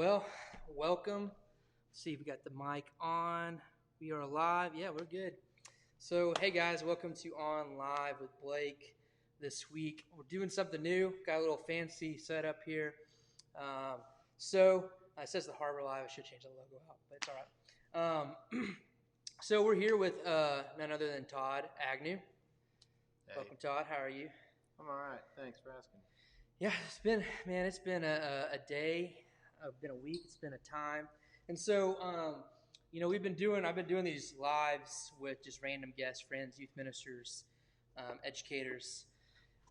Well, welcome. Let's see if we got the mic on. We are live. Yeah, we're good. So, hey guys, welcome to On Live with Blake. This week, we're doing something new. Got a little fancy setup here. It says the Harbor Live. I should change the logo out, but it's all right. So we're here with none other than Todd Agnew. Hey. Welcome, Todd. How are you? I'm all right. Thanks for asking. Yeah, it's been a day. It's been a week. It's been a time. And so, I've been doing these lives with just random guests, friends, youth ministers, educators,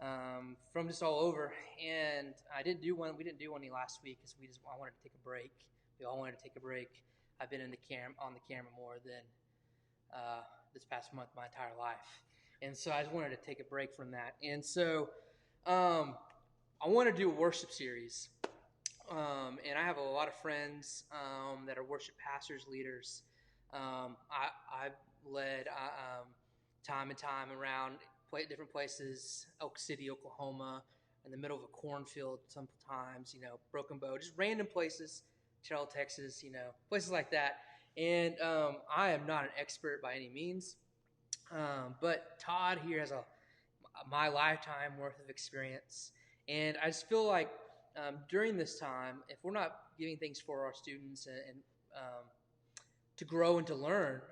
from just all over. And we didn't do one any last week because I wanted to take a break. We all wanted to take a break. I've been on the camera more than this past month, my entire life. And so I just wanted to take a break from that. And so I want to do a worship series. And I have a lot of friends that are worship pastors, leaders. I've led time and time around different places, Elk City, Oklahoma, in the middle of a cornfield sometimes, Broken Bow, just random places, Terrell, Texas, places like that. And I am not an expert by any means, but Todd here has my lifetime worth of experience. And I just feel like during this time, if we're not giving things for our students and to grow and to learn,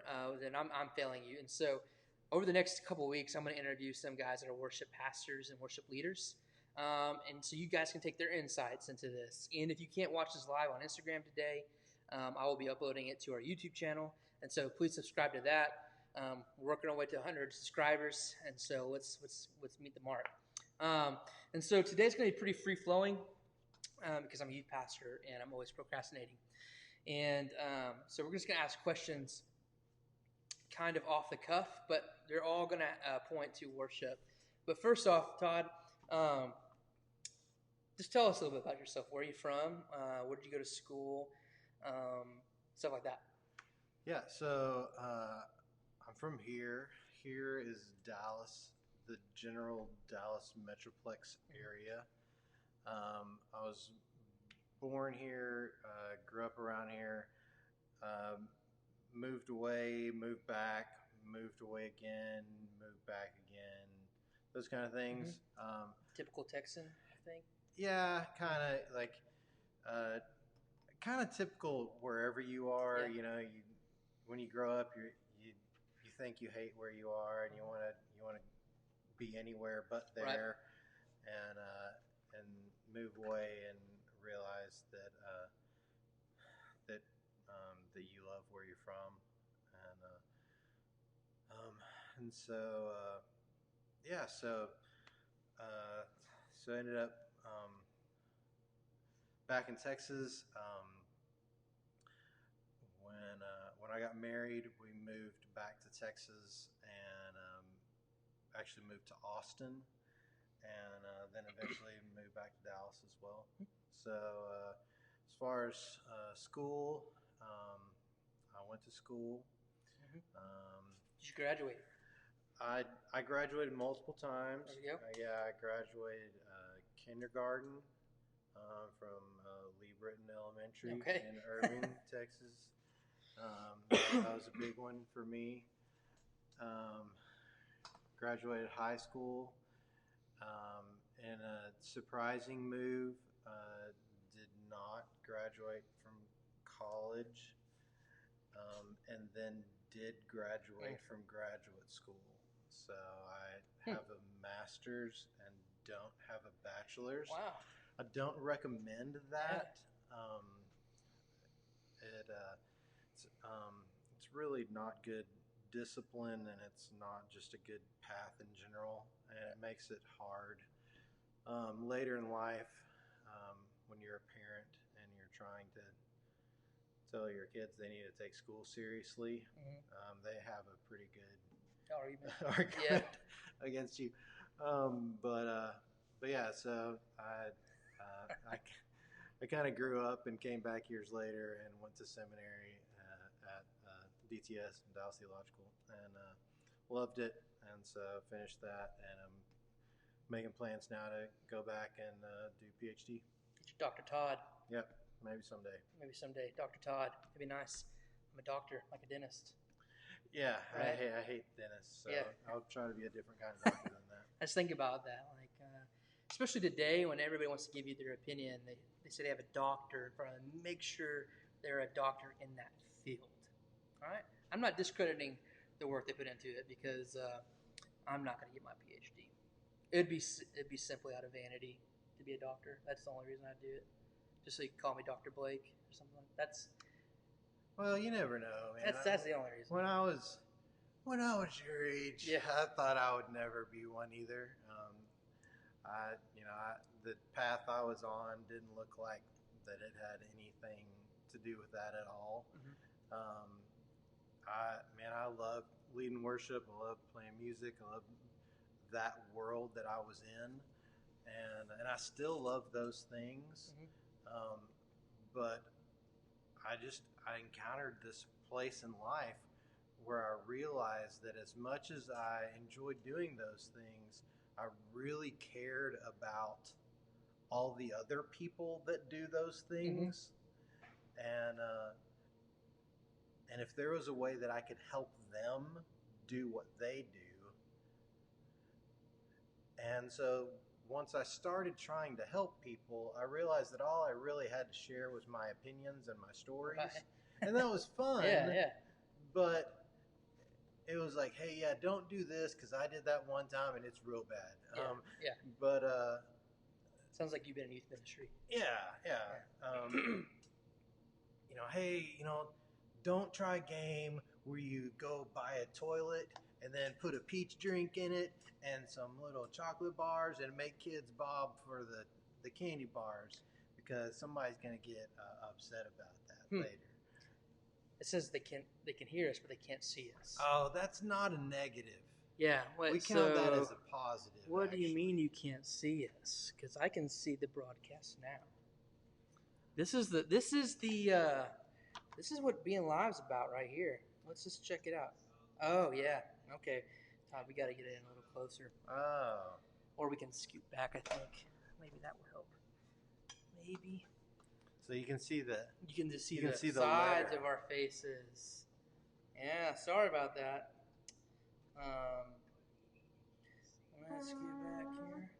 then I'm failing you. And so over the next couple of weeks, I'm going to interview some guys that are worship pastors and worship leaders. And so you guys can take their insights into this. And if you can't watch this live on Instagram today, I will be uploading it to our YouTube channel. And so please subscribe to that. We're working our way to 100 subscribers. And so let's meet the mark. And so today's going to be pretty free flowing. Because I'm a youth pastor and I'm always procrastinating. And so we're just going to ask questions kind of off the cuff, but they're all going to point to worship. But first off, Todd, just tell us a little bit about yourself. Where are you from? Where did you go to school? Stuff like that. Yeah, so I'm from here. Here is Dallas, the general Dallas Metroplex area. I was born here, grew up around here, moved away, moved back, moved away again, moved back again, those kind of things. Mm-hmm. Typical Texan, I think. Yeah, kind of typical wherever you are. Yeah. When you grow up, you think you hate where you are and you want to be anywhere but there, right. and move away and realize that that you love where you're from, and so I ended up back in Texas. When I got married, we moved back to Texas and actually moved to Austin. And then eventually moved back to Dallas as well. So as far as school, I went to school. Mm-hmm. Did you graduate? I graduated multiple times. There you go. I graduated kindergarten from Lee Britton Elementary in Irving, Texas. That was a big one for me. Graduated high school. In a surprising move, did not graduate from college, and then did graduate from graduate school. So I have a master's and don't have a bachelor's. Wow. I don't recommend that. It's really not good discipline, and it's not just a good path in general, and it makes it hard later in life when you're a parent and you're trying to tell your kids they need to take school seriously. Mm-hmm. They have a pretty good argument against you. But yeah, so I kind of grew up and came back years later and went to seminary at DTS, Dallas Theological, and loved it. And so finished that, and I'm making plans now to go back and do PhD. Get your Dr. Todd. Yep. maybe someday. Maybe someday, Dr. Todd. It'd be nice. I'm a doctor, like a dentist. Yeah, Right? I hate dentists, so Yeah. I'll try to be a different kind of doctor than that. I just think about that, like, especially today when everybody wants to give you their opinion. They say they have a doctor in front of them. Make sure they're a doctor in that field. All right? I'm not discrediting the work they put into it because I'm not going to get my PhD. It'd be simply out of vanity to be a doctor. That's the only reason I do it. Just so you can call me Dr. Blake or something like that. Well, you never know, man. That's the only reason. When I was your age, Yeah. I thought I would never be one either. The path I was on didn't look like that it had anything to do with that at all. Mm-hmm. I love leading worship. I love playing music. I love that world that I was in, and I still love those things. Mm-hmm. But I encountered this place in life where I realized that as much as I enjoyed doing those things, I really cared about all the other people that do those things. Mm-hmm. And if there was a way that I could help them do what they do. And so once I started trying to help people, I realized that all I really had to share was my opinions and my stories. Right. And that was fun. Yeah. But it was like, hey, yeah, don't do this because I did that one time and it's real bad. Yeah. But sounds like you've been in youth ministry. Yeah. Hey, don't try a game where you go buy a toilet and then put a peach drink in it and some little chocolate bars and make kids bob for the candy bars because somebody's going to get upset about that later. It says they can hear us, but they can't see us. Oh, that's not a negative. Yeah, we count that as a positive. What do you mean you can't see us? Because I can see the broadcast now. This is what being live's about right here. Let's just check it out. Oh yeah, okay. Todd, we got to get in a little closer. Oh. Or we can scoot back. I think maybe that will help. Maybe. So you can see you can just see the sides of our faces. Yeah, sorry about that. Let's get back here.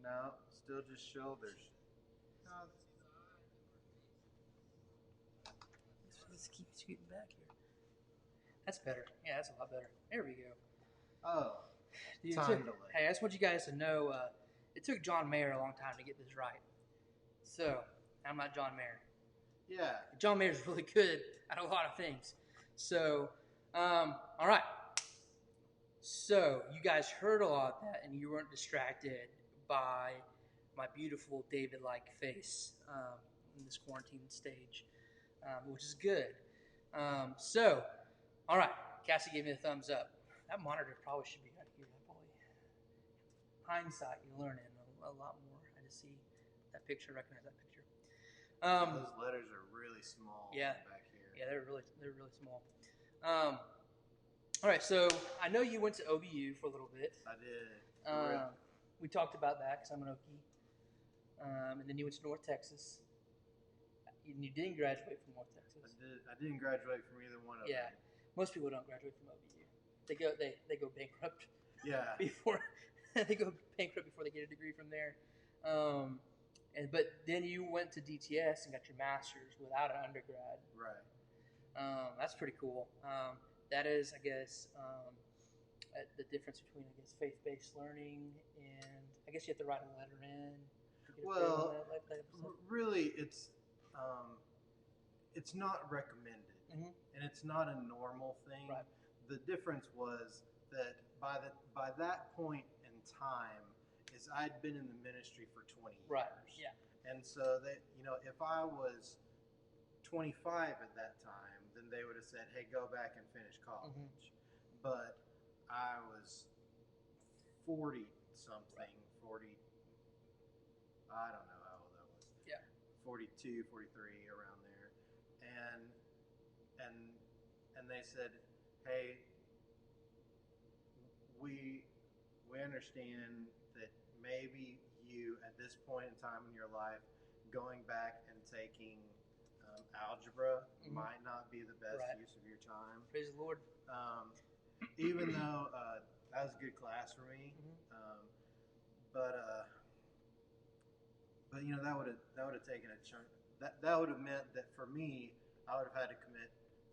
No, still just shoulders. Let's keep scooting back here. That's better. Yeah, that's a lot better. There we go. Oh, time delay. Hey, I just want you guys to know it took John Mayer a long time to get this right. So, I'm not John Mayer. Yeah. John Mayer's really good at a lot of things. So, all right. So, you guys heard a lot of that, and you weren't distracted by my beautiful David-like face in this quarantine stage, which is good. So, all right. Cassie gave me a thumbs up. That monitor probably should be right here. Hindsight, you're learning a lot more. I just see that picture, recognize that picture. Those letters are really small. Yeah, back here. Yeah, they're really small. All right, so I know you went to OBU for a little bit. I did. We talked about that because I'm an Okie. And then you went to North Texas. You didn't graduate from North Texas. I didn't graduate from either one of them. Yeah, most people don't graduate from OBU. They go bankrupt. Yeah. Before they go bankrupt before they get a degree from there. But then you went to DTS and got your master's without an undergrad. Right. That's pretty cool. That is, I guess, the difference between, I guess, faith-based learning and I guess you have to write a letter in. Well, really, it's not recommended, and it's not a normal thing. Right. The difference was that by that point in time, is I'd been in the ministry for 20 years. Right. Yeah. And so that if I was 25 at that time, then they would have said, "Hey, go back and finish college." But I was 40 something, 40. I don't know how old I was. Yeah. 42, 43, around there, and they said, "Hey, understand that maybe you, at this point in time in your life, going back and taking algebra Mm-hmm. might not be the best Right. use of your time. Praise the Lord. Um, Even though that was a good class for me, Mm-hmm. but that would have taken a chunk. That would have meant that for me, I would have had to commit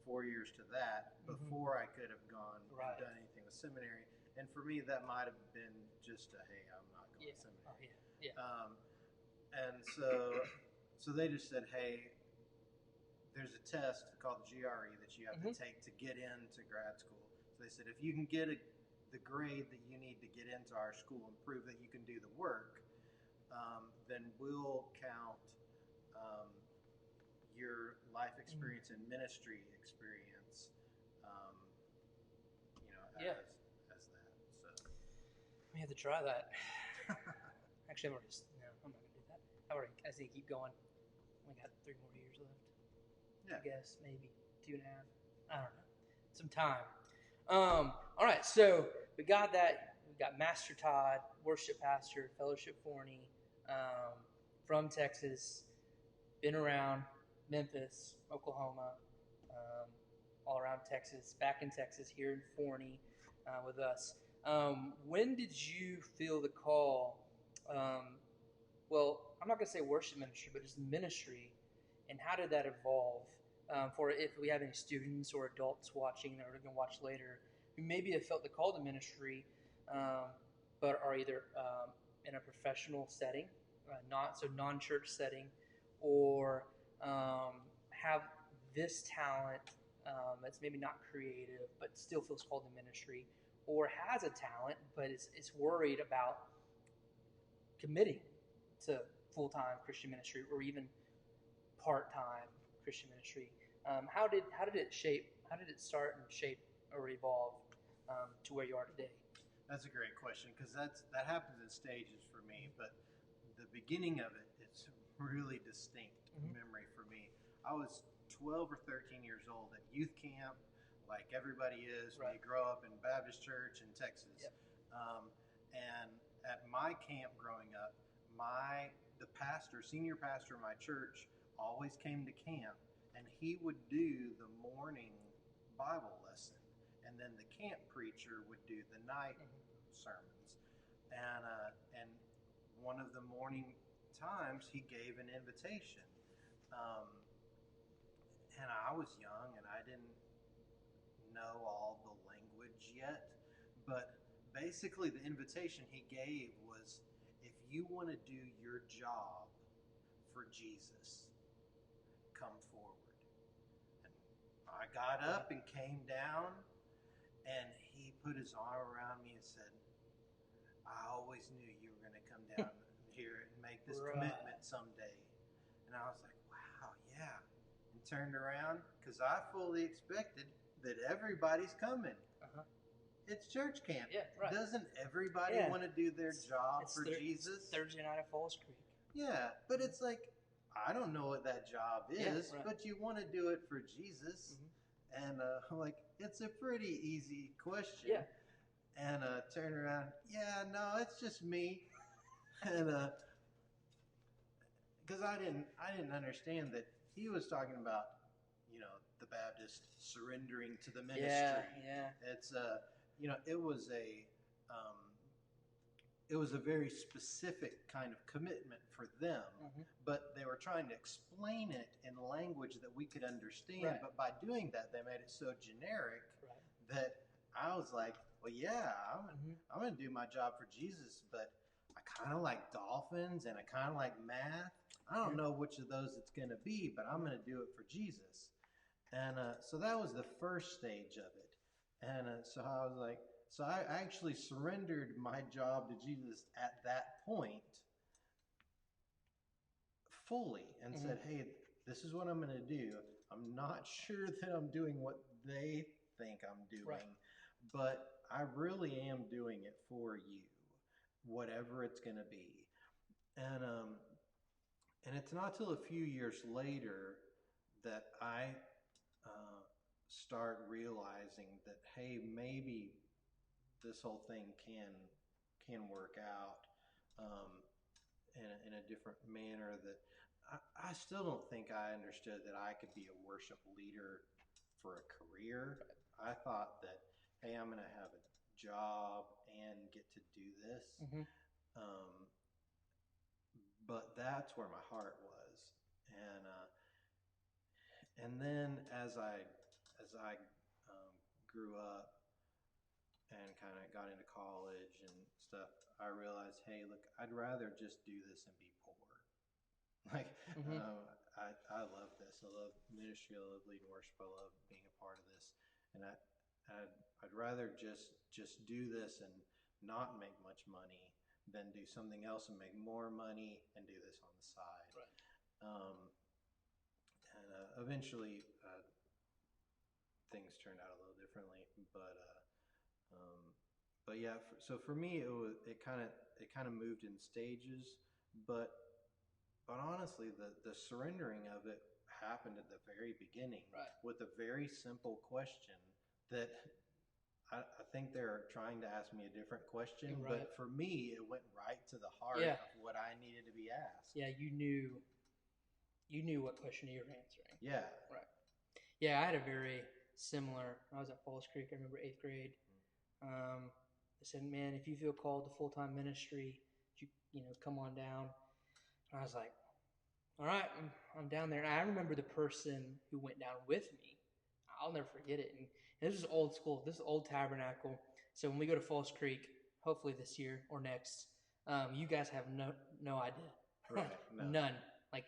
4 years to that Mm-hmm. before I could have gone Right. and done anything with seminary. And for me, that might have been just a hey, I'm not going Yeah. to seminary. Oh yeah. Yeah. And so they just said, hey, there's a test called the GRE that you have to Mm-hmm. take to get into grad school. So they said if you can get the grade that you need to get into our school and prove that you can do the work, then we'll count um, your life experience and ministry experience, um, Yeah. as that. So We have to try that. Actually, I'm already. No, I'm not gonna do that. I think keep going. We got 3 more years left. yeah, I guess maybe 2.5. I don't know. Some time. All right. So we got that. We got Master Todd, worship pastor, Fellowship Forney, um, from Texas. Been around Memphis, Oklahoma, um, all around Texas. Back in Texas, here in Forney, with us. When did you feel the call? Um, well, I'm not going to say worship ministry, but just ministry, and how did that evolve? For if we have any students or adults watching that are going to watch later, who maybe have felt the call to ministry, um, but are either in a professional setting, not so non-church setting, or have this talent that's maybe not creative, but still feels called to ministry, or has a talent but is worried about committing to full time Christian ministry or even part time Christian ministry. How did it shape? How did it start and shape or evolve to where you are today? that's a great question because that happens in stages for me. But the beginning of it, it's really distinct Mm-hmm. memory for me. I was 12 or 13 years old at youth camp, like everybody is when Right. you grow up in Baptist church in Texas. Yep. And at my camp growing up, the pastor, senior pastor of my church, always came to camp, and he would do the morning Bible lesson, and then the camp preacher would do the night sermons. And one of the morning times he gave an invitation, um, and I was young and I didn't know all the language yet, but basically the invitation he gave was, if you want to do your job for Jesus, come forward. And I got up and came down, and he put his arm around me and said, I always knew you were going to come down here and make this Right. commitment someday. And I was like, wow, yeah. And turned around because I fully expected that everybody's coming. Uh-huh. It's church camp. Yeah, right. Doesn't everybody Yeah. want to do their job for Jesus? It's Thursday night at Falls Creek. Yeah, but it's like, I don't know what that job is, Yeah, right. but you want to do it for Jesus. Mm-hmm. And I'm like, it's a pretty easy question. Yeah. And turn around, yeah, no, it's just me. And because I didn't understand that he was talking about, the Baptist surrendering to the ministry. Yeah. It's it was a very specific kind of commitment for them, but they were trying to explain it in language that we could understand. Right. But by doing that, they made it so generic Right. that I was like, well, yeah, I'm going to do my job for Jesus, but I kind of like dolphins and I kind of like math. I don't know which of those it's going to be, but I'm going to do it for Jesus. And so that was the first stage of it. And so I was like, so I actually surrendered my job to Jesus at that point fully and said, hey, this is what I'm going to do. I'm not sure that I'm doing what they think I'm doing, but I really am doing it for you, whatever it's going to be. And it's not till a few years later that I start realizing that, hey, maybe this whole thing can work out um, in a different manner that I still don't think I understood that I could be a worship leader for a career. I thought that, hey, I'm going to have a job and get to do this. Mm-hmm. Um, but that's where my heart was. And then as I grew up and kind of got into college and stuff, I realized, hey, look, I'd rather just do this and be poor. Like, Mm-hmm. I love this. I love ministry. I love leading worship. I love being a part of this. And I'd rather just do this and not make much money than do something else and make more money and do this on the side. Right. Um, and eventually, things turned out a little differently. Um, but yeah, so for me, it kind of moved in stages, but honestly, the surrendering of it happened at the very beginning Right. with a very simple question that I think they're trying to ask me a different question, Right. but for me, it went right to the heart Yeah. of what I needed to be asked. Yeah. You knew what question you were answering. Yeah. Right. Yeah. I had a very similar. I was at Falls Creek. I remember 8th grade. They said, "Man, if you feel called to full-time ministry, come on down." And I was like, "All right, I'm down there." And I remember the person who went down with me. I'll never forget it. And this is old school. This is old tabernacle. So when we go to Falls Creek, hopefully this year or next, you guys have no idea. Right. No. None. Like,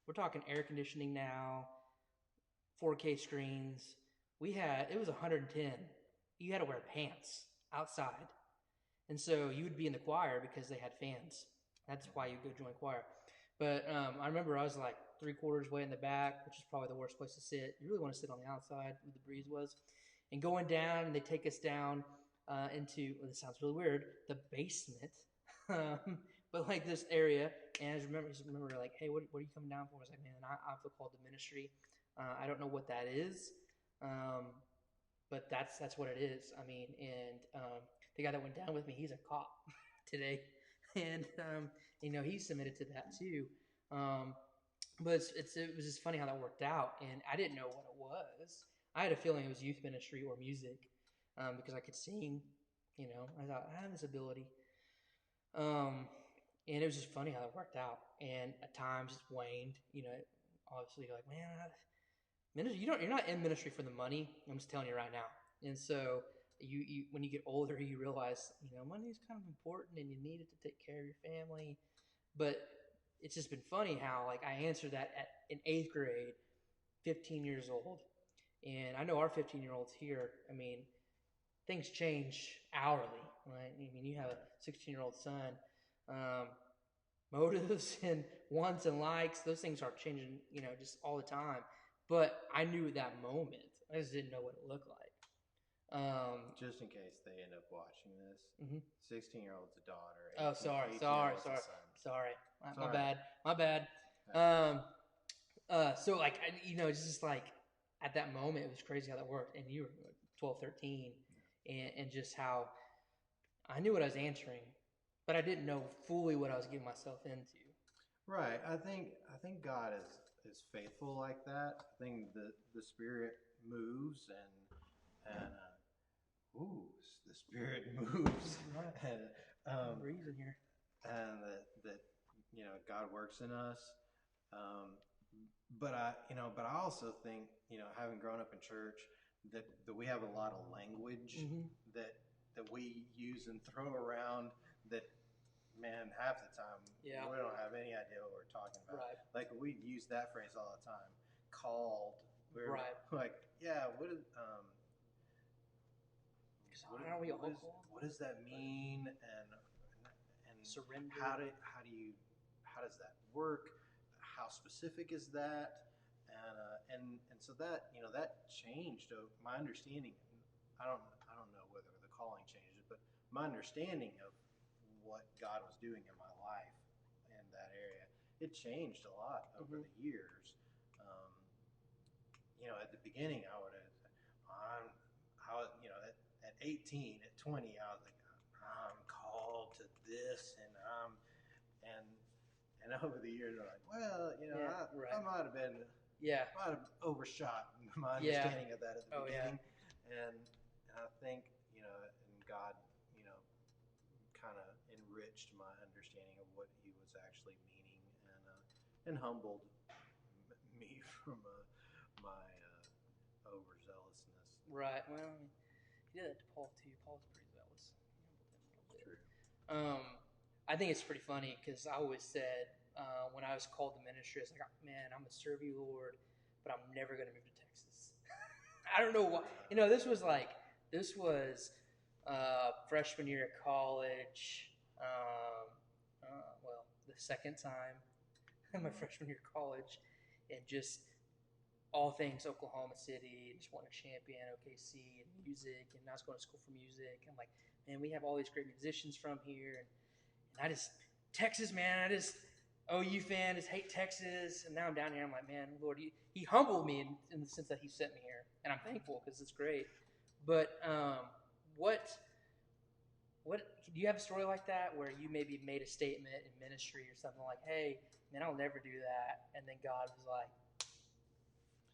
we're talking air conditioning now, 4K screens. It was 110. You had to wear pants outside. And so you would be in the choir because they had fans. That's why you go join choir. But I remember I was like 3/4 way in the back, which is probably the worst place to sit. You really want to sit on the outside where the breeze was. And going down, and they take us down into, well, this sounds really weird, the basement. But like this area. And I just remember like, "Hey, what are you coming down for?" I was like, "Man, I feel called to ministry. I don't know what that is. But that's what it is." I mean, and the guy that went down with me, he's a cop today, and he's submitted to that too. Um, but it was just funny how that worked out, and I didn't know what it was. I had a feeling it was youth ministry or music because I could sing. I thought I have this ability, and it was just funny how it worked out. And at times it waned. Obviously you're like, "Man, ministry, you're not in ministry for the money." I'm just telling you right now. And so you when you get older, you realize money is kind of important, and you need it to take care of your family. But it's just been funny how like I answered that in 8th grade, 15 years old, and I know our 15-year-olds here. I mean, things change hourly, right? I mean, you have a 16-year-old son. Um, Motives and wants and likes, those things are changing, just all the time. But I knew at that moment, I just didn't know what it looked like. Just in case they end up watching this, Mhm. 16-year-old's a daughter. Oh, 18, sorry, 18-year-old's a son. sorry. My Sorry. bad, my bad. So like, it's just like at that moment, it was crazy how that worked. And you were 12, 13, and just how I knew what I was answering, but I didn't know fully what I was getting myself into. Right. I think God is faithful like that. I think the Spirit moves and the Spirit moves and Breeze in here. and that God works in us. But I also think having grown up in church that we have a lot of language Mm-hmm. that we use and throw around that, man, half the time we don't have any idea what we're talking about. Right. Like we use that phrase all the time. Called. We're Right. like, yeah, what does that mean? And Surrender. how does that work? How specific is that? And so that that changed my understanding. I don't know whether the calling changed it, but my understanding of what God was doing in my life in that area, it changed a lot over the years. At the beginning, I would have, I was, at 18, at 20, I was like, I'm called to And over the years, they're like, well, Yeah. I Right. might have been, Yeah. might have overshot my Yeah. understanding of that at the Oh yeah. beginning. And I think, and God, you know, kind of enriched my understanding of what he was actually meaning, and humbled me from my overzealousness. Right. Well, I mean, he did that to Paul too. Paul's pretty zealous. He humbled him a little True. bit. I think it's pretty funny because I always said when I was called to ministry, I was like, "Oh, man, I'm gonna serve you, Lord, but I'm never gonna move to Texas." I don't know why. This was freshman year of college. Well, the second time my freshman year of college, and just all things Oklahoma City, just wanting to champion OKC and music, and I was going to school for music. I'm like, man, we have all these great musicians from here, and I just Texas, man, I just OU fan, just hate Texas, and now I'm down here. I'm like, man, Lord, he humbled me in the sense that he sent me here, and I'm thankful because it's great. But what do you have a story like that where you maybe made a statement in ministry or something like, hey, man, I'll never do that, and then God was like,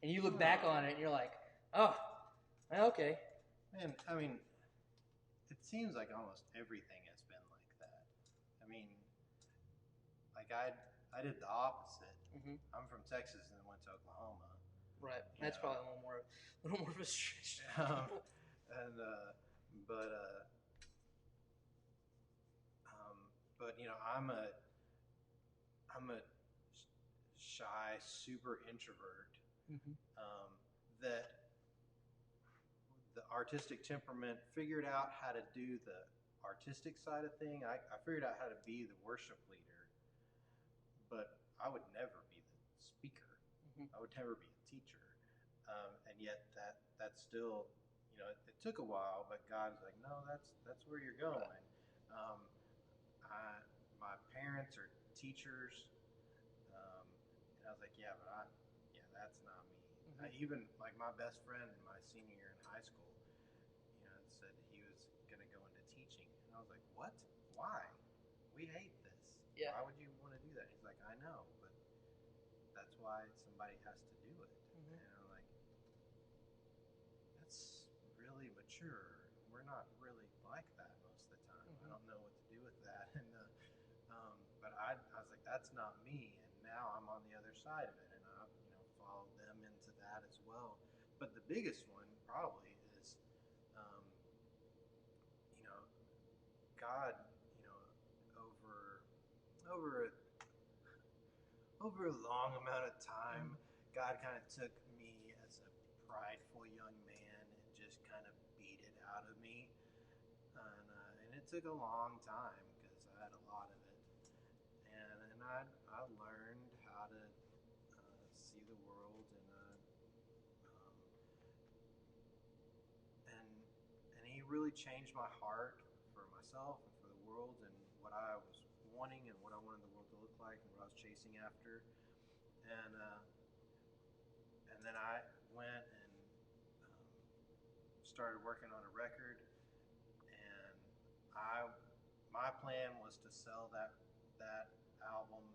and you look back on it and you're like, oh, okay. Man, I mean, it seems like almost everything has been like that. I mean, like I did the opposite. Mm-hmm. I'm from Texas and then went to Oklahoma. Right. That's probably a little more of a stretch. And but but I'm a shy, super introvert. Mm-hmm. That the artistic temperament figured out how to do the artistic side of thing. I figured out how to be the worship leader, but I would never be the speaker. Mm-hmm. I would never be a teacher. And yet that's still, it took a while, but God's like, no, that's where you're going. Right. Um, my parents are teachers, and I was like, yeah, that's not me. Mm-hmm. Even like my best friend in my senior year in high school, said he was going to go into teaching, and I was like, what? Why? We hate this. Yeah. Why would you want to do that? He's like, I know, but that's why somebody has to do it. Mm-hmm. And I'm like, that's really mature. We're not really like that most of the time. Mm-hmm. I don't know what to do with that. And but I was like, that's not me. And now I'm on the other side of it, and I followed them into that as well. But the biggest one probably is, um, you know, God, over over over a long amount of time, God kind of took me as a prideful young man and just kind of beat it out of me. And it took a long time because I had a lot of it. And I learned how to see the world, um, and he really changed my heart for myself and for the world and what I was wanting and what I wanted the world to look like and what I was chasing after. And then I went and started working on a record, and I my plan was to sell that album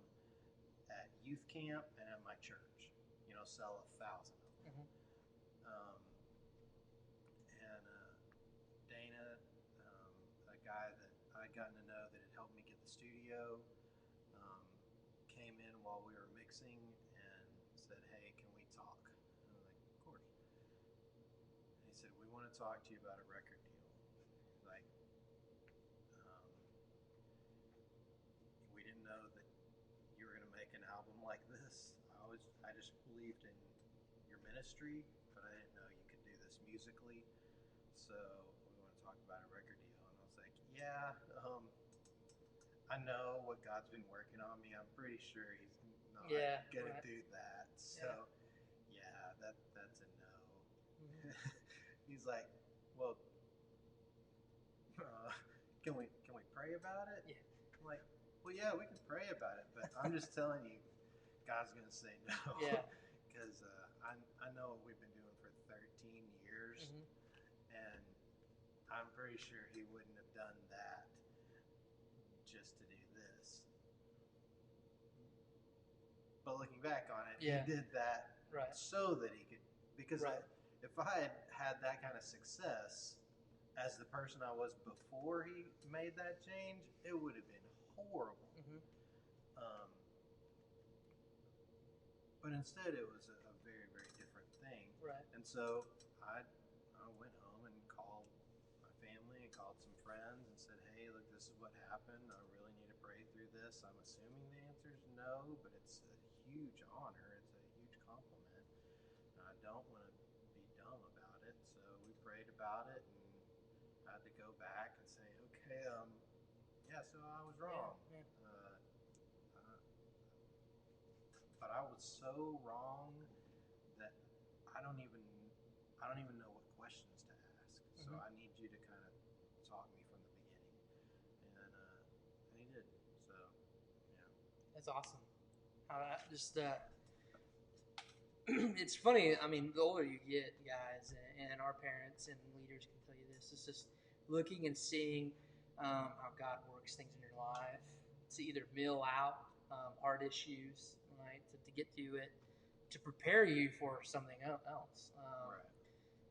at youth camp and at my church. Sell 1,000 of them. Mm-hmm. Um, and Dana, a guy that I'd gotten to know that had helped me get the studio, um, came in while we were mixing and said, "Hey, can we talk?" And I was like, "Of course." And he said, "We want to talk to you about a record deal. Like, um, we didn't know that you were going to make an album like this. I just believed in your ministry, but I didn't know you could do this musically. So we want to talk about a record deal." And I was like, "Yeah, I know what God's been working on me. I'm pretty sure He's not gonna do that. So yeah, that's a no." Mm-hmm. He's like, "Well, can we pray about it?" Yeah. I'm like, "Well, yeah, we can pray about it, but I'm just telling you, God's gonna say no." Yeah. Because I know what we've been doing for 13 years, Mm-hmm. and I'm pretty sure He wouldn't have done that just to do this. But looking back on it, Yeah. he did that Right. so that he could. Because Right. if I had had that kind of success as the person I was before he made that change, it would have been horrible. Mm-hmm. Um, but instead, it was a very, very different thing. Right. And so I went home and called my family and called some friends and said, hey, look, this is what happened. I really need to pray through this. I'm assuming the answer is no, but it's a huge honor. It's a huge compliment. And I don't want to be dumb about it. So we prayed about it and I had to go back and say, okay, yeah, so I was wrong. Yeah. But I was so wrong that I don't even I don't even know what questions to ask. So I need you to kind of talk me from the beginning, and he did. So yeah, That's awesome. Just it's funny. I mean, the older you get, guys, and our parents and leaders can tell you this. It's just looking and seeing how God works things in your life to either mill out hard issues, right, to get through it, to prepare you for something else. right,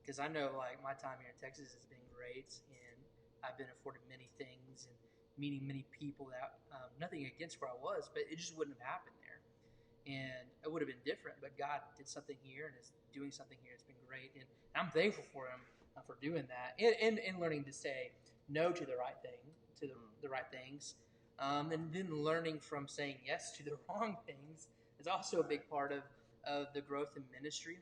Because I know, like, my time here in Texas has been great, and I've been afforded many things and meeting many people that nothing against where I was, but it just wouldn't have happened there, and it would have been different. But God did something here and is doing something here. It's been great, and I'm thankful for Him for doing that, and learning to say no to the right thing, to the right things, and then learning from saying yes to the wrong things is also a big part of the growth in ministry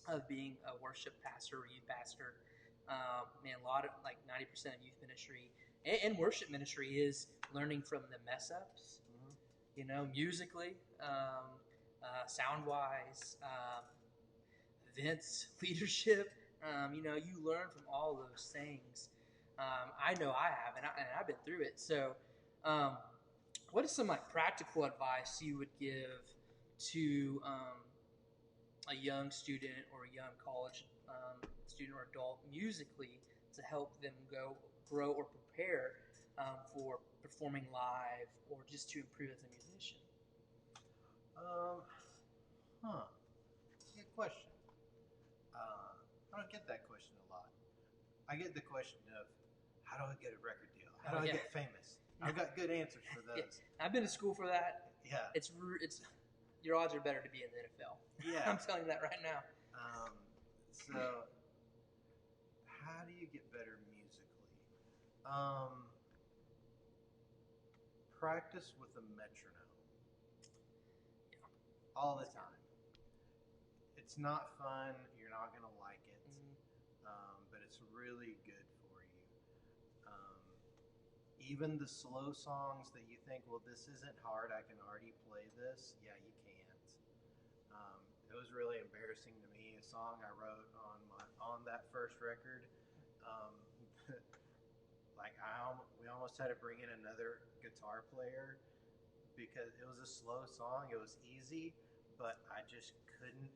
of being a worship pastor or youth pastor. Man, a lot of like 90% of youth ministry and worship ministry is learning from the mess ups. You know, musically, sound wise, events, leadership. You know, you learn from all those things. I know I have, and I've been through it. So, what is some like practical advice you would give to a young student or a young college student or adult musically to help them grow or prepare for performing live or just to improve as a musician? um, huh? Good question. I don't get that question a lot. I get the question of how do I get a record deal? How do I get famous? I've got good answers for those. Yeah. I've been to school for that. Yeah. It's your odds are better to be in the NFL. Yeah. I'm telling you that right now. So how do you get better musically? Practice with a metronome all the time. It's not fun. You're not going to like it, but it's really good for you. Even the slow songs that you think, well, this isn't hard. I can already play this. Yeah, you can't. It was really embarrassing to me. A song I wrote on that first record. Um, like we almost had to bring in another guitar player because it was a slow song. It was easy, but I just couldn't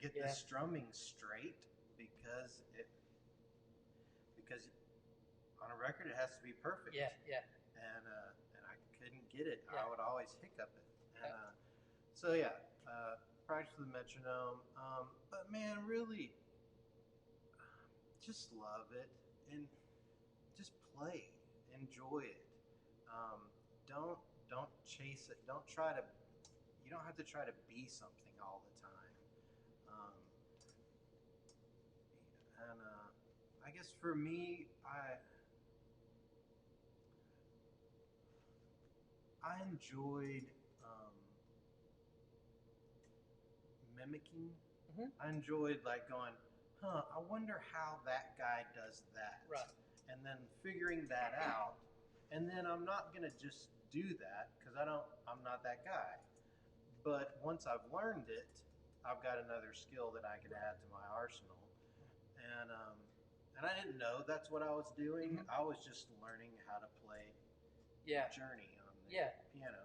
get the strumming straight because on a record it has to be perfect. Yeah. And I couldn't get it. Yeah. I would always hiccup it. And so yeah, practice with the metronome. But man, really, just love it and just play, enjoy it. Don't chase it. Don't try to. You don't have to try to be something all the time. Um, and I guess for me, I enjoyed mimicking. I enjoyed like going, I wonder how that guy does that. Right. And then figuring that out. And then I'm not going to just do that because I'm not that guy. But once I've learned it, I've got another skill that I can add to my arsenal. And I didn't know that's what I was doing. I was just learning how to play Journey on the piano.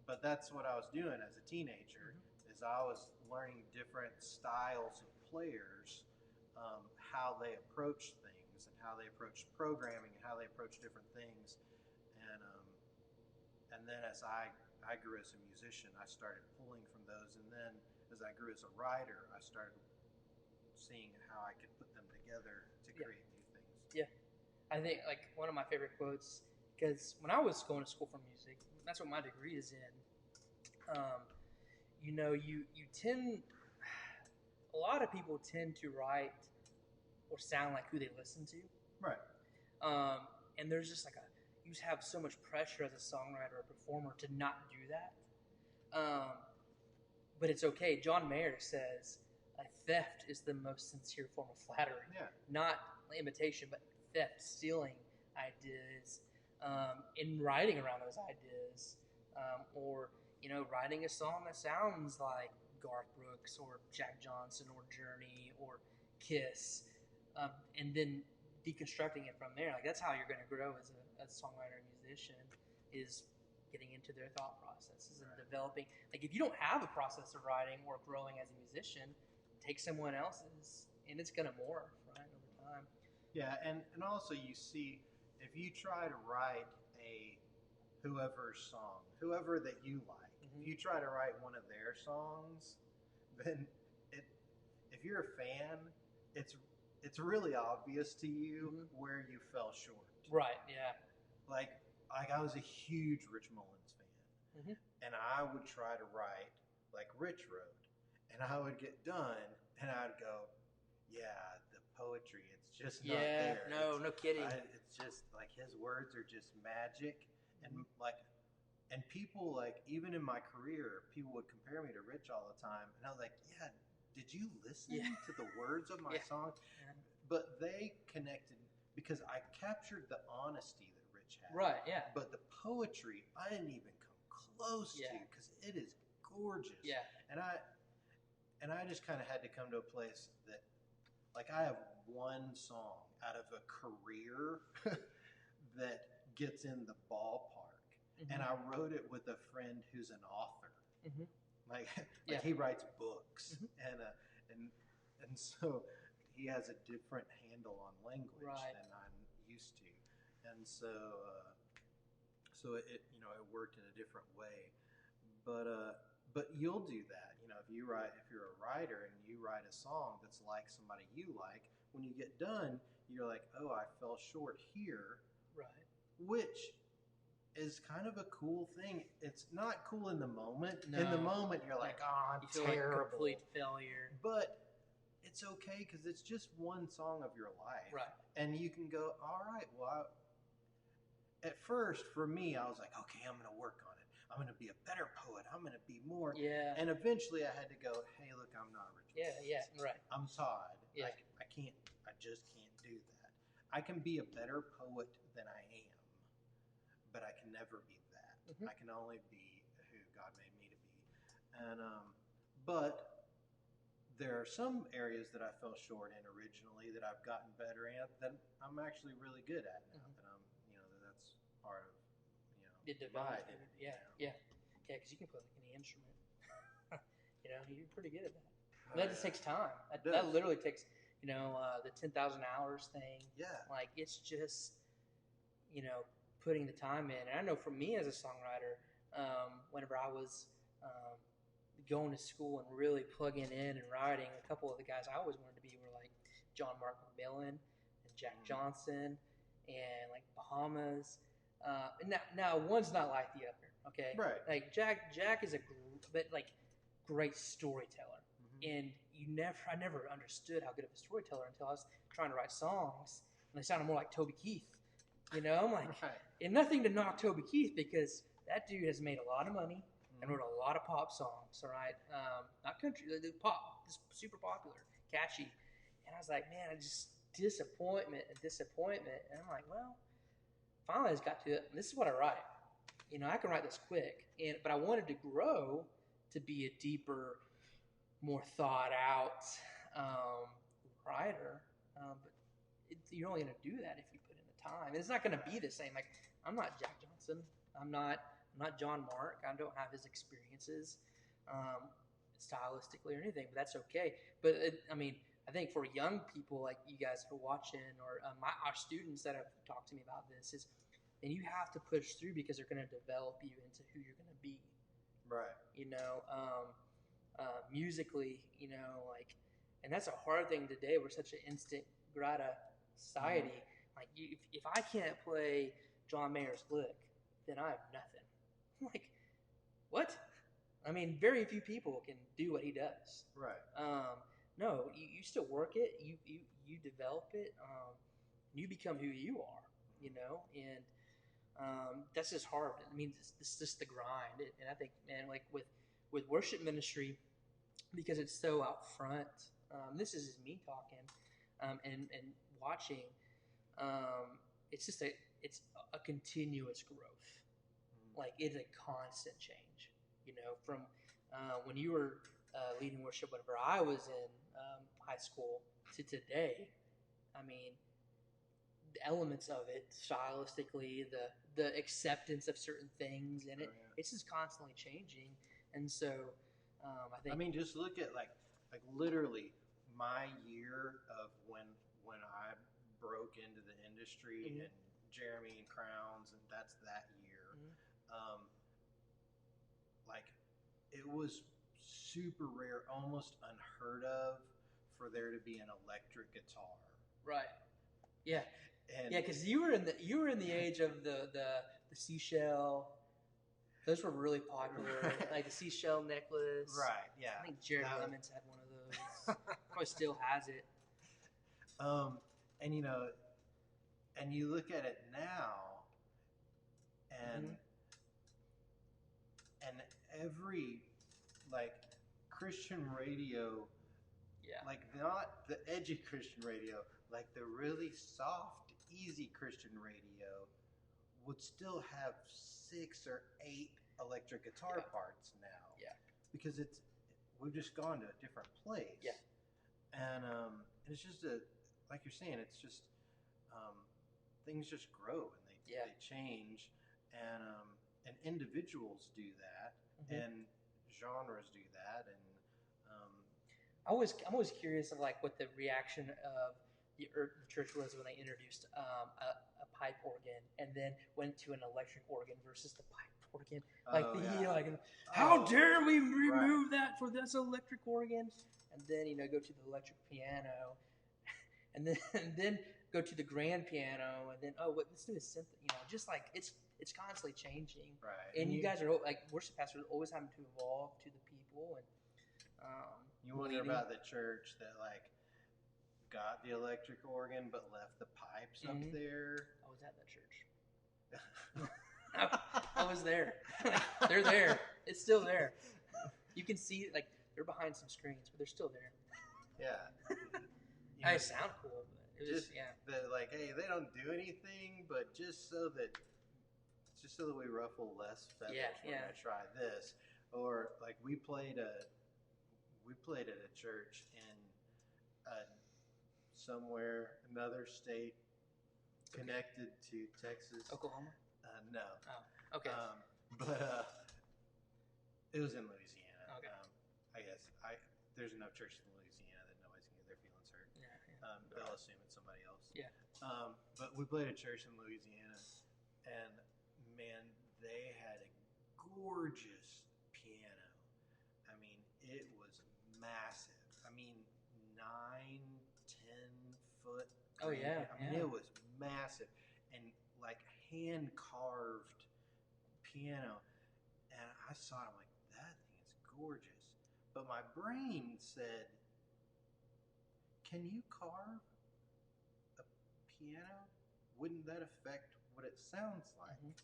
But that's what I was doing as a teenager. Is I was learning different styles of players, how they approach things and how they approach programming and how they approach different things, and And then as I grew as a musician, I started pulling from those. And then as I grew as a writer, I started seeing how I could put them together to Yeah. create new things. Yeah. I think like one of my favorite quotes, because when I was going to school for music, that's what my degree is in. You tend, a lot of people tend to write or sound like who they listen to. Right. And there's just like you have so much pressure as a songwriter or performer to not do that. But it's okay. John Mayer says theft is the most sincere form of flattery. Yeah. Not imitation, but theft, stealing ideas, and writing around those ideas, or writing a song that sounds like Garth Brooks or Jack Johnson or Journey or Kiss, and then deconstructing it from there. Like that's how you're going to grow as a songwriter and musician, is getting into their thought processes and developing. Like if you don't have a process of writing or growing as a musician, take someone else's, and it's going to morph right over time. Yeah, and also you see, if you try to write a whoever's song, whoever that you like, if you try to write one of their songs, then if you're a fan, it's really obvious to you where you fell short. Right. Yeah. Like I was a huge Rich Mullins fan, and I would try to write like Rich wrote, and I would get done, and I'd go, yeah, the poetry, it's just not there. No kidding. It's just like his words are just magic, and and people like even in my career, people would compare me to Rich all the time, and I was like, yeah, did you listen to the words of my song? Yeah. But they connected because I captured the honesty that Rich had. Right. Yeah. But the poetry, I didn't even come close to because it is gorgeous. Yeah. And I just kind of had to come to a place that, like, I have one song out of a career that gets in the ballpark, and I wrote it with a friend who's an author. Like he writes books, and so he has a different handle on language than I'm used to, and so it it worked in a different way, but you'll do that, if you're a writer and you write a song that's like somebody you like, when you get done, you're like, oh, I fell short here, right? Which is kind of a cool thing. It's not cool in the moment. No. In the moment, you're like, oh, I'm terrible. Like complete failure. But it's okay because it's just one song of your life. Right. And you can go, all right, well, at first, for me, I was like, okay, I'm going to work on it. I'm going to be a better poet. I'm going to be more. Yeah. And eventually I had to go, hey, look, I'm not Rich. Yeah, right. I'm Todd. Yeah. I just can't do that. I can be a better poet than I am, but I can never be that. I can only be who God made me to be. And but there are some areas that I fell short in originally that I've gotten better at that I'm actually really good at now. That I'm, that's part of, the development. Yeah, because you can play like any instrument. You're pretty good at that. That just takes time. That literally takes, the 10,000 hours thing. Yeah. Like it's just, putting the time in. And I know for me as a songwriter, whenever I was going to school and really plugging in and writing, a couple of the guys I always wanted to be were like John Mark McMillan and Jack Johnson and like Bahamas. And now one's not like the other. Okay. Right. Like Jack is great storyteller. And I never understood how good of a storyteller until I was trying to write songs and they sounded more like Toby Keith. I'm like, and nothing to knock Toby Keith because that dude has made a lot of money and wrote a lot of pop songs, all right? Not country, the pop, just super popular, catchy. And I was like, man, disappointment. And I'm like, well, finally I just got to it. And this is what I write. I can write this quick, but I wanted to grow to be a deeper, more thought out writer. But you're only going to do that if you put in the time. And it's not going to be the same. Like I'm not Jack Johnson. I'm not John Mark. I don't have his experiences stylistically or anything, but that's okay. But I think for young people like you guys are watching, or our students that have talked to me about this, is then you have to push through because they're going to develop you into who you're going to be. Right. Musically, like, and that's a hard thing today. We're such an instant grata society. Mm-hmm. Like, if I can't play John Mayer's lick, then I have nothing. Like, what? I mean, very few people can do what he does. Right. No, you still work it. You develop it. You become who you are. And that's just hard. I mean, it's just the grind. And I think, man, like with worship ministry, because it's so out front. This is me talking, and watching. It's just it's a continuous growth. Like, it's a constant change. From when you were leading worship, whenever I was in high school, to today. I mean, the elements of it, stylistically, the acceptance of certain things in it, it's just constantly changing. And so, I mean, just look at like literally my year of when I broke into the industry, mm-hmm. and Jeremy and Crowns, and that's that year. Mm-hmm. Like, it was super rare, almost unheard of, for there to be an electric guitar. Right. Yeah. Because you were in the age of the seashell. Those were really popular, like the seashell necklace. Right. Yeah. I think Jared Lemons had one of those. Probably still has it. And and you look at it now, and mm-hmm. and every like Christian radio, like not the edgy Christian radio, like the really soft, easy Christian radio, would still have 6 or 8 electric guitar parts now. Yeah. Because we've just gone to a different place. Yeah. And it's just like you're saying, it's just things just grow and they change, and individuals do that, mm-hmm. and genres do that, and I'm always curious of like what the reaction of the church was when they introduced a pipe organ and then went to an electric organ versus the pipe organ. Like how dare we remove that for this electric organ? And then go to the electric piano, and then go to the grand piano, and then let's do a synth. Just like it's constantly changing. Right. And you guys are like worship pastors, always having to evolve to the people. And you wonder about the church that like got the electric organ but left the pipes mm-hmm. up there. I was at that church. I was there. They're there. It's still there. You can see like they're behind some screens, but they're still there. Yeah. They sound cool, but it was that like, hey, they don't do anything, but just so that we ruffle less feathers, we're gonna try this. Or like we played at a church in somewhere, another state connected to Texas. Oklahoma? No. Oh, okay. But it was in Louisiana. Okay. I guess there's enough churches in Louisiana that nobody's gonna get their feelings hurt. Yeah. They'll assume it's somebody else. Yeah. But we played a church in Louisiana, and man, they had a gorgeous piano. I mean, it was massive. I mean, 9-10 foot. Oh yeah. I mean, it was massive, and like hand carved piano. And I saw it, I'm like, that thing is gorgeous. But my brain said, can you carve a piano? Wouldn't that affect what it sounds like? Mm-hmm.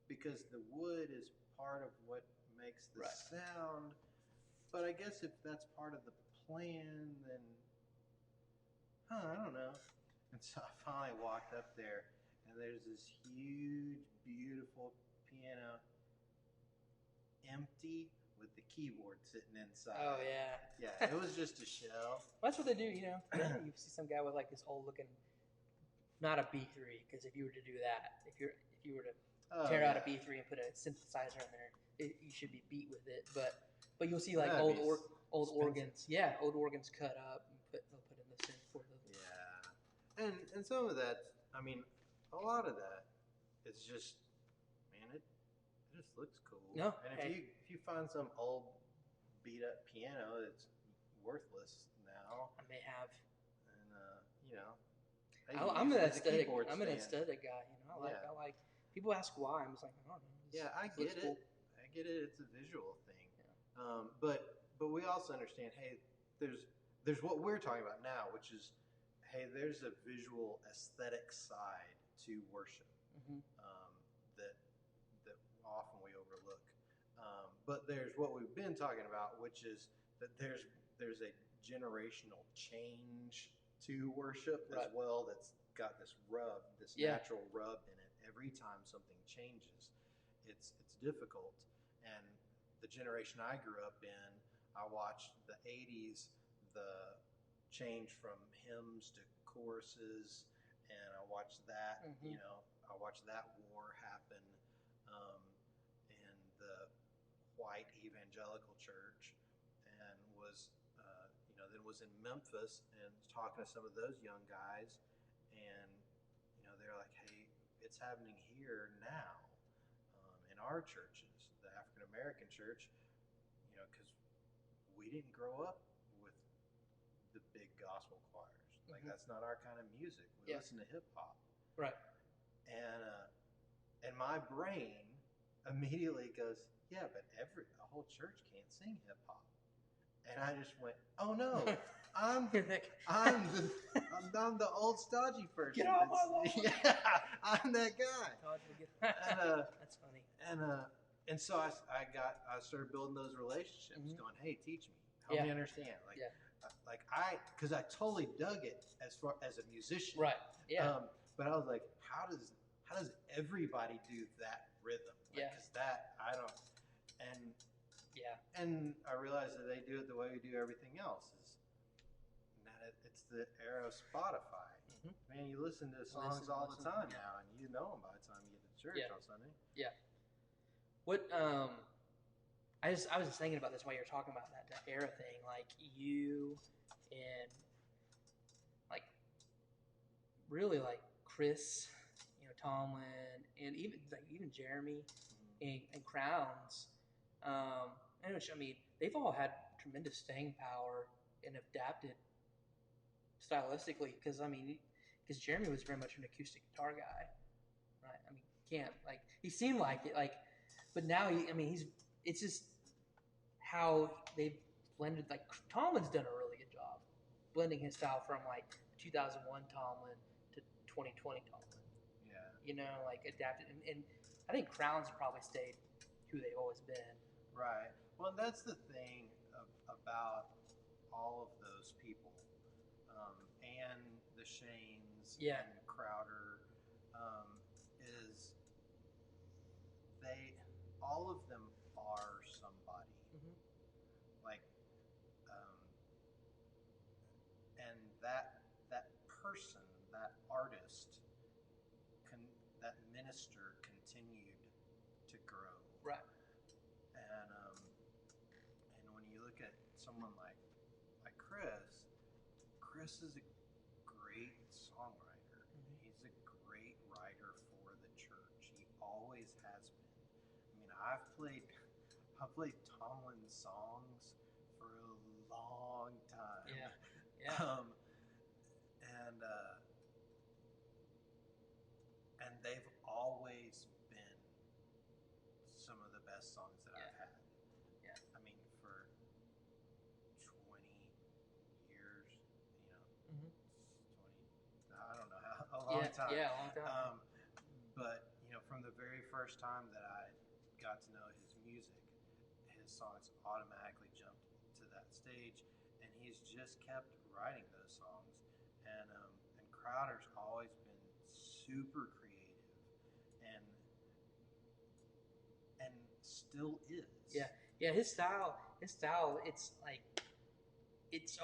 Because the wood is part of what makes the sound. But I guess if that's part of the plan, then I don't know. And so I finally walked up there, and there's this huge, beautiful piano, empty, with the keyboard sitting inside. Oh yeah. Yeah, it was just a shell. That's what they do, You see some guy with like this old looking, not a B3, because if you were to do that, if you were to tear out a B3 and put a synthesizer in there, you should be beat with it. But you'll see like old organs. Yeah, old organs cut up and they'll put in the synth for them. Yeah, and some of that, I mean, a lot of that it's just, man, it just looks cool. No, And hey, if you find some old beat up piano that's worthless now, I may have. and you know, hey, you use I'm it an as a aesthetic. keyboard I'm an stand. aesthetic guy. You know, Yeah. I like. People ask why. I'm just like, I don't know. Yeah, I looks get cool. it. I get it. It's a visual thing. Yeah. But we also understand. Hey, there's what we're talking about now, which is, hey, there's a visual aesthetic side to worship Mm-hmm. that that often we overlook. But there's what we've been talking about, which is that there's a generational change to worship as Right. well. That's got this rub, this Yeah. natural rub in it. Every time something changes, it's difficult. And the generation I grew up in, I watched the '80s, the change from hymns to choruses, and I watched that. Mm-hmm. I watched that war happen in the white evangelical church, and then was in Memphis and talking to some of those young guys, and they're like, hey, it's happening here now in our churches, the African American church, because we didn't grow up with the big gospel choirs. Like Mm-hmm. that's not our kind of music. We listen to hip hop, Right. and my brain immediately goes, yeah, but a whole church can't sing hip hop. And I just went, oh no, I'm I'm the old stodgy person. Get off my lawn. Yeah, I'm that guy. That's funny. And so I started building those relationships, Mm-hmm. going, hey, teach me, help me understand, because I totally dug it as far as a musician, Right. Yeah. but I was like, how does everybody do that rhythm? Yeah. Because that I don't, and yeah. And I realized that they do it the way we do everything else. It's the era of Spotify. Mm-hmm. Man, you listen to songs all the time now, and you know them by the time you get to church on Sunday. Yeah. What I was just thinking about this while you were talking about that era thing. Like you and like really like Chris, Tomlin, and even Jeremy and Crowns. I mean, they've all had tremendous staying power and adapted stylistically because Jeremy was very much an acoustic guitar guy, right? I mean, he seemed like it, but now it's just how they've blended. Like Tomlin's done a really good job blending his style from like 2001 Tomlin to 2020 Tomlin. Yeah, Adapted, and I think Crowns probably stayed who they've always been. Right. Well, that's the thing about all of those people, and the Shanes and Crowder, is all of them are somebody. Mm-hmm. And that person, that artist, that minister continued to grow. Right. And when you look at someone like Chris is a great songwriter. Mm-hmm. He's a great writer for the church. He always has been. I mean, I've played Tomlin songs for a long time. Yeah. Yeah. And they've always been some of the best songs that I've had. Yeah. I mean, for 20 years, Mm-hmm. 20, I don't know a long time. Yeah, a long time. But from the very first time that I got to know his music, his songs automatically jumped to that stage, and he's just kept writing those songs. And Crowder's always been super creative, and still is. Yeah. His style. It's like it's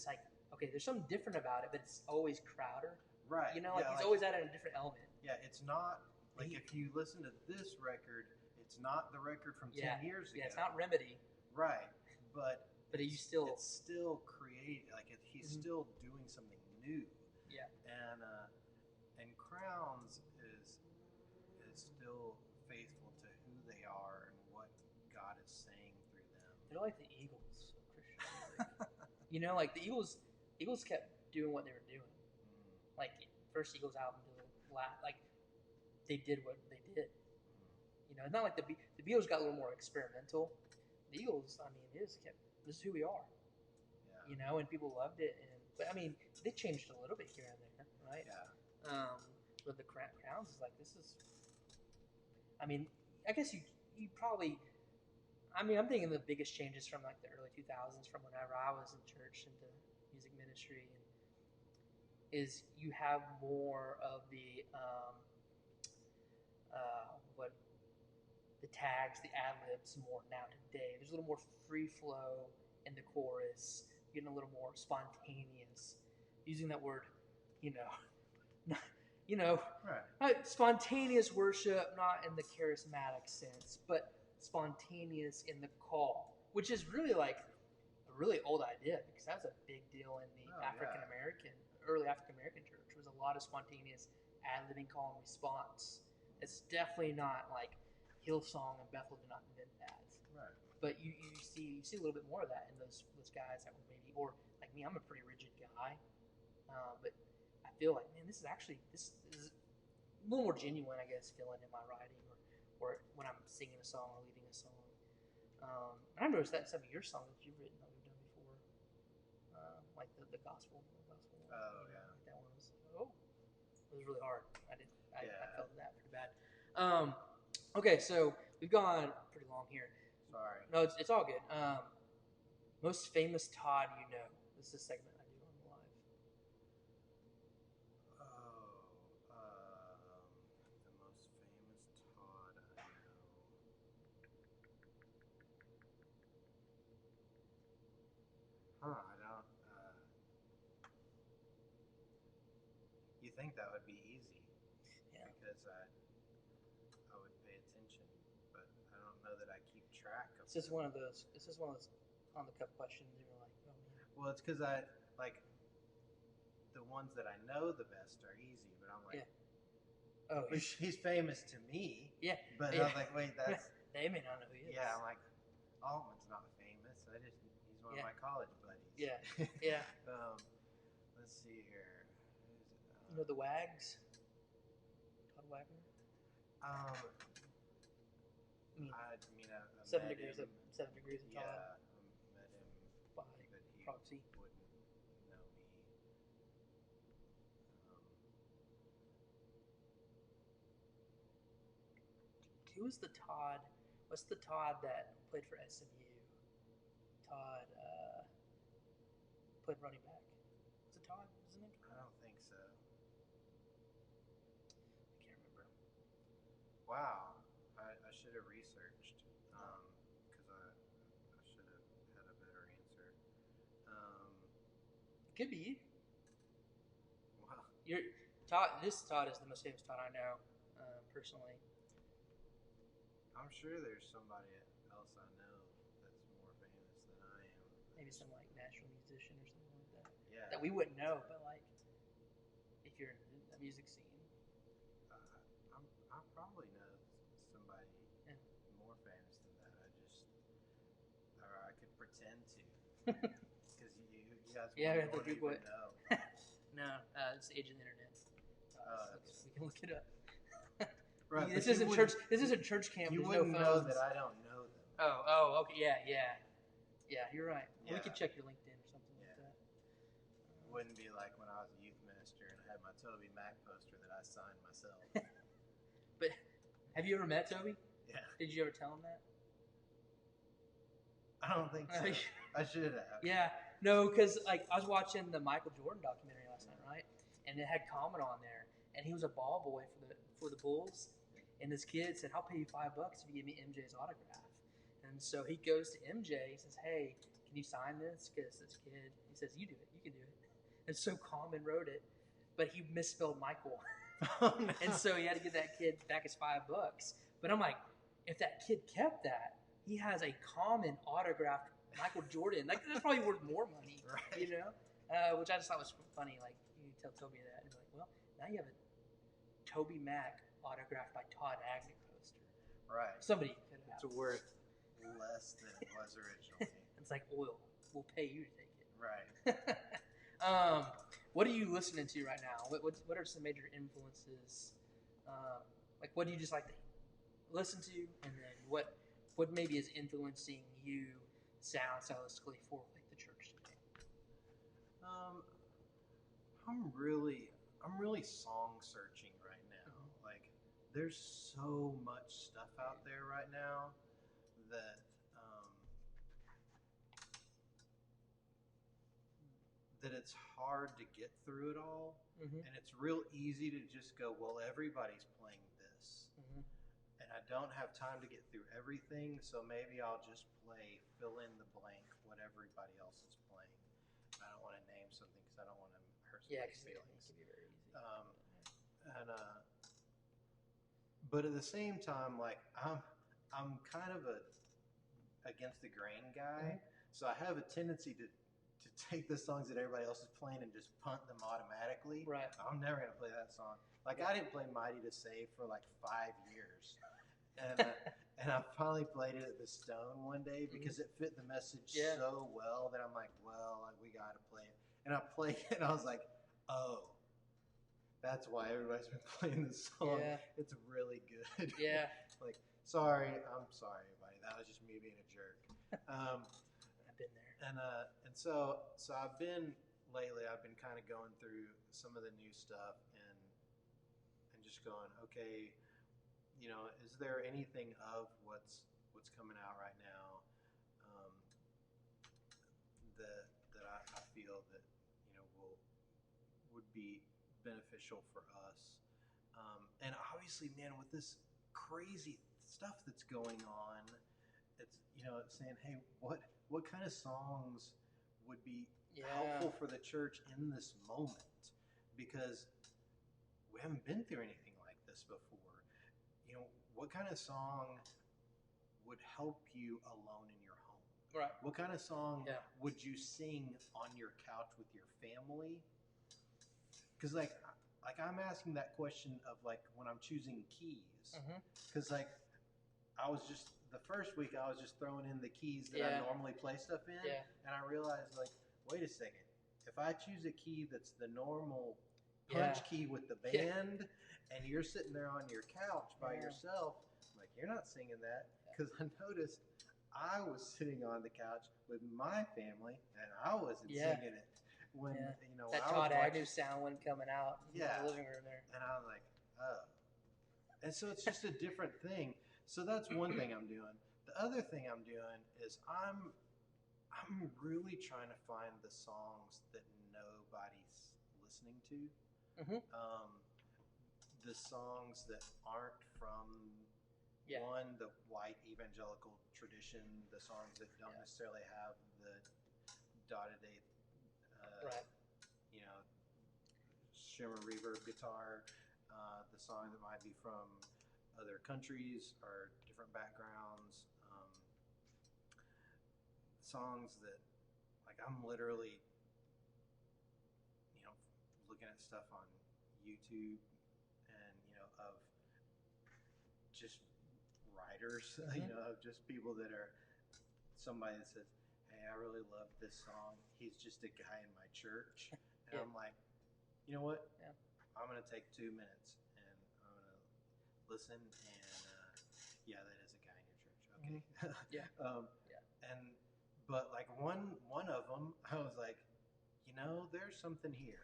like okay. There's something different about it, but it's always Crowder. Right. He's always added a different element. Yeah, it's not like if you listen to this record, it's not the record from 10 years ago. Yeah, it's not Remedy. Right, but it's still creative. Like he's mm-hmm. still doing something new. Yeah. And Crowns is still faithful to who they are and what God is saying through them. They're like the Eagles of Christian music. Like the Eagles kept doing what they were doing. Like first Eagles album to like they did what they did. It's not like the Beatles got a little more experimental. The Eagles, I mean, this is who we are. Yeah. And people loved it. But I mean, they changed a little bit here and there, right? Yeah. With the Crowns is like this is. I mean, I guess you probably. I mean, I'm thinking the biggest changes from like the early 2000s, from whenever I was in church into music ministry, is you have more of the what the tags, the ad libs more now today. There's a little more free flow in the chorus, getting a little more spontaneous. Using that word, Right. not spontaneous worship, not in the charismatic sense, but spontaneous in the call, which is really like a really old idea because that's a big deal in the early African American church. Was a lot of spontaneous ad libbing, call and response. It's definitely not like Hillsong and Bethel did not invent that. Right. But you see a little bit more of that in those guys that were maybe, or like me, I'm a pretty rigid guy, but I feel like, man, this is a little more genuine, I guess, feeling in my writing or when I'm singing a song or leading a song. And I've noticed that in some of your songs that you've written that we've done before, like the gospel. Oh yeah. Like that one was it was really hard. I felt that pretty bad. Okay, so we've gone pretty long here. Sorry. No, it's all good. Most famous Todd you know. This is a segment I do on the live. The most famous Todd I know. I don't. You think that would be easy? Yeah. Because I would pay attention, but I don't know that I keep track of. It's just one of those on the cuff questions. You're like, oh man. Well, it's because I like the ones that I know the best are easy, but I'm like, oh, he's famous to me. Yeah. But I was like, wait, that's they may not know who he is. Yeah, I'm like, Altman's not famous. He's one of my college buddies. Yeah. Yeah. Let's see here. You know the Wags? Todd Wagner? I mean, 7 Degrees of Todd. Yeah, I met him by but he proxy. wouldn't know me. Who was the Todd? What's the Todd that played for SMU? Todd played running back. Was it Todd? Was his name Todd? I don't think so. I can't remember. Wow, I should have researched because I should have had a better answer. It could be you. Wow. This Todd is the most famous Todd I know, personally. I'm sure there's somebody else I know that's more famous than I am. Maybe some like national musician or something like that. Yeah. That we wouldn't know, but like if you're in the music scene. I probably know somebody more famous than that. I could pretend to. Because you guys won't even know. No, it's the age of the internet. We can look it up. Right, this isn't church. This isn't church camp. You There's wouldn't no know phones. that I don't know them. Oh, okay, yeah. You're right. Yeah. We could check your LinkedIn or something like that. It wouldn't be like when I was a youth minister and I had my Toby Mac poster that I signed myself. But have you ever met Toby? Yeah. Did you ever tell him that? I don't think so. I should have. Yeah. No, because like I was watching the Michael Jordan documentary last night, right? And it had Common on there, and he was a ball boy for the Bulls. And this kid said, "I'll pay you $5 if you give me MJ's autograph." And so he goes to MJ. He says, "Hey, can you sign this?" Because this kid, he says, "You do it. You can do it." And so Common wrote it, but he misspelled Michael. Oh, no. And so he had to give that kid back his $5. But I'm like, if that kid kept that, he has a Common autographed Michael Jordan. Like that's probably worth more money, right? Which I just thought was funny. Like you tell Toby that, and he's like, "Well, now you have a Toby Mac autographed by Todd Agnew poster. Right. Somebody could have. It's worth less than it was originally. It's like oil. We'll pay you to take it. Right. What are you listening to right now? What are some major influences? Like, what do you just like to listen to, and then what maybe is influencing you stylistically for like the church today? I'm really song searching right now. Mm-hmm. Like, there's so much stuff out there right now that that it's hard to get through it all. Mm-hmm. And it's real easy to just go, well, everybody's playing this. Mm-hmm. And I don't have time to get through everything, so maybe I'll just play fill in the blank what everybody else is playing. I don't want to name something because I don't want to hurt somebody's feelings. It can be very easy. But at the same time, like I'm kind of a against the grain guy, Mm-hmm. so I have a tendency to take the songs that everybody else is playing and just punt them automatically. Right. I'm never gonna play that song. Like, I didn't play Mighty to Save for like 5 years, and I finally played it at the Stone one day because it fit the message so well that I'm like, well, like, we got to play it. And I played it, and I was like, oh, that's why everybody's been playing this song. Yeah. It's really good. Yeah. Like, I'm sorry, everybody. That was just me being a jerk. I've been there. And so I've been kind of going through some of the new stuff and just going, okay, is there anything of what's coming out right now that I feel that would be beneficial for us, and obviously, man, with this crazy stuff that's going on, it's saying, hey, what kind of songs would be helpful for the church in this moment, because we haven't been through anything like this before. What kind of song would help you alone in your home? Right. What kind of song would you sing on your couch with your family? Because like I'm asking that question of like when I'm choosing keys, because like I was just the first week I was just throwing in the keys that I normally play stuff in, and I realized, like, wait a second, if I choose a key that's the normal punch key with the band, and you're sitting there on your couch by yourself, like, you're not singing that, because I noticed I was sitting on the couch with my family and I wasn't singing it when that Todd Agnew sound wasn't coming out in the living room there, and I was like, oh. And so it's just a different thing. So that's one thing I'm doing. The other thing I'm doing is I'm really trying to find the songs that nobody's listening to. The songs that aren't from the white evangelical tradition, the songs that don't necessarily have the day-to-day, shimmer reverb guitar, the song that might be from other countries or different backgrounds, songs that, like, I'm literally, looking at stuff on YouTube and, of just writers, of just people that are, somebody that says, hey, I really love this song. He's just a guy in my church. And I'm like, you know what? I'm going to take 2 minutes and I'm going to listen. And that is a guy in your church. Okay. But like one of them, I was like, there's something here.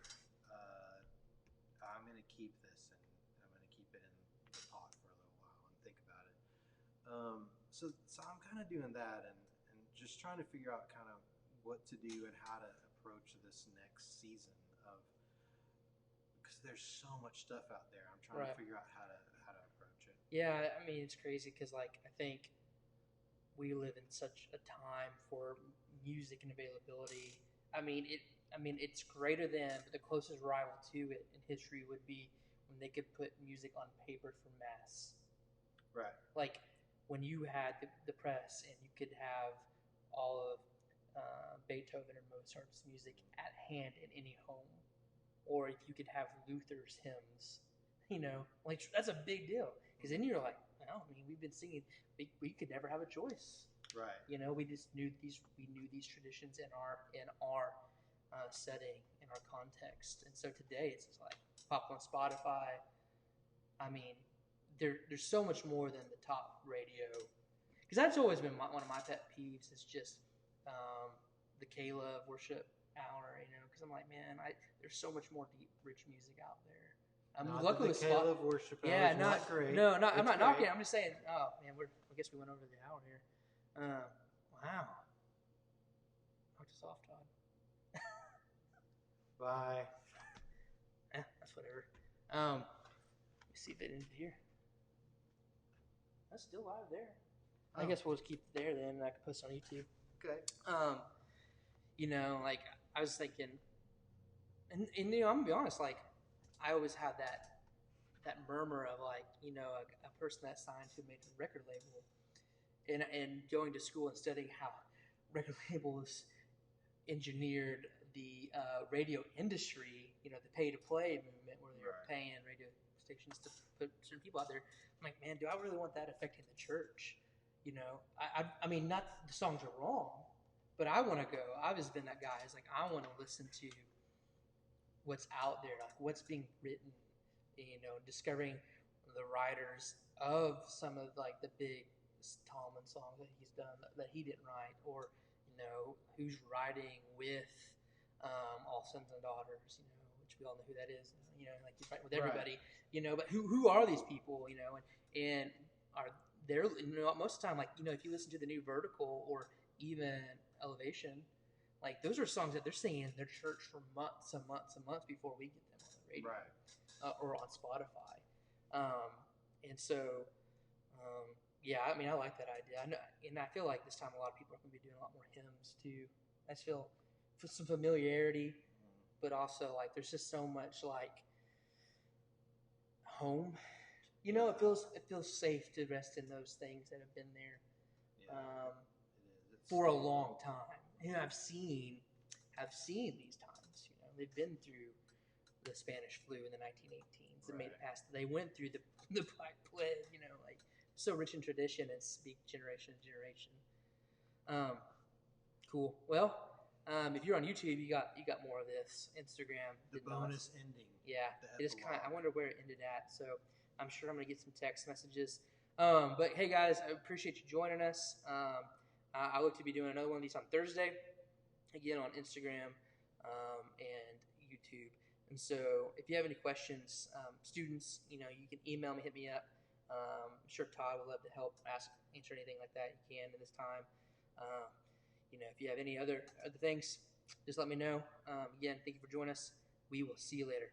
I'm going to keep this and I'm going to keep it in the pot for a little while and think about it. So I'm kind of doing that and just trying to figure out kind of what to do and how to approach this next season of, because there's so much stuff out there. I'm trying to figure out how to approach it. Yeah, I mean, it's crazy because, like, I think we live in such a time for music and availability. I mean, it's greater than, but the closest rival to it in history would be when they could put music on paper for mass. Right. Like when you had the press and you could have all of Beethoven or Mozart's music at hand in any home, or if you could have Luther's hymns Like that's a big deal. Because then you're like, well, I mean, we've been singing. We could never have a choice. Right. We just knew these traditions in our setting, in our context. And so today it's just like pop on Spotify. I mean, there's so much more than the top radio. Because that's always been one of my pet peeves is just the Caleb worship hour. Because I'm like, man, there's so much more deep, rich music out there. Luckily, the Caleb worship hour is not great. No, I'm not knocking it. I'm just saying. Oh man, I guess we went over the hour here. Wow. Knocked us off, Todd. Bye. That's whatever. Let me see if it ended here. That's still live there. I guess we'll just keep it there then, and I can post it on YouTube. Okay. Like I was thinking, and I'm gonna be honest, like I always had that murmur of like, a person that signed to a major record label, and going to school and studying how record labels engineered the radio industry, the pay-to-play movement where they were paying radio stations to put certain people out there. I'm like, man, do I really want that affecting the church? I mean, not the songs are wrong, but I want to go. I've just been that guy. It's like I want to listen to what's out there, like what's being written, discovering the writers of some of like the big Tallman songs that he's done that he didn't write, or who's writing with All Sons and Daughters, which we all know who that is. Like he's writing with everybody, But who are these people, and are there? Most of the time, like if you listen to the new Vertical or even Elevation, like those are songs that they're singing in their church for months and months and months before we get them on the radio, or on Spotify. And so, yeah, I mean, I like that idea. And I feel like this time a lot of people are going to be doing a lot more hymns too. I just feel for some familiarity, but also like there's just so much like home. It feels safe to rest in those things that have been there for a long time. I've seen these times. They've been through the Spanish flu in the 1918s and made it past. They went through the Black Plague. Like so rich in tradition and speak generation to generation. Cool. Well, if you're on YouTube, you got more of this. Instagram, the bonus ending. Yeah, it is kind. I wonder where it ended at. So I'm sure I'm gonna get some text messages. But hey guys, I appreciate you joining us. I look to be doing another one of these on Thursday, again on Instagram and YouTube. And so if you have any questions, students, you can email me, hit me up. I'm sure Todd would love to help answer anything like that you can in this time. If you have any other things, just let me know. Again, thank you for joining us. We will see you later.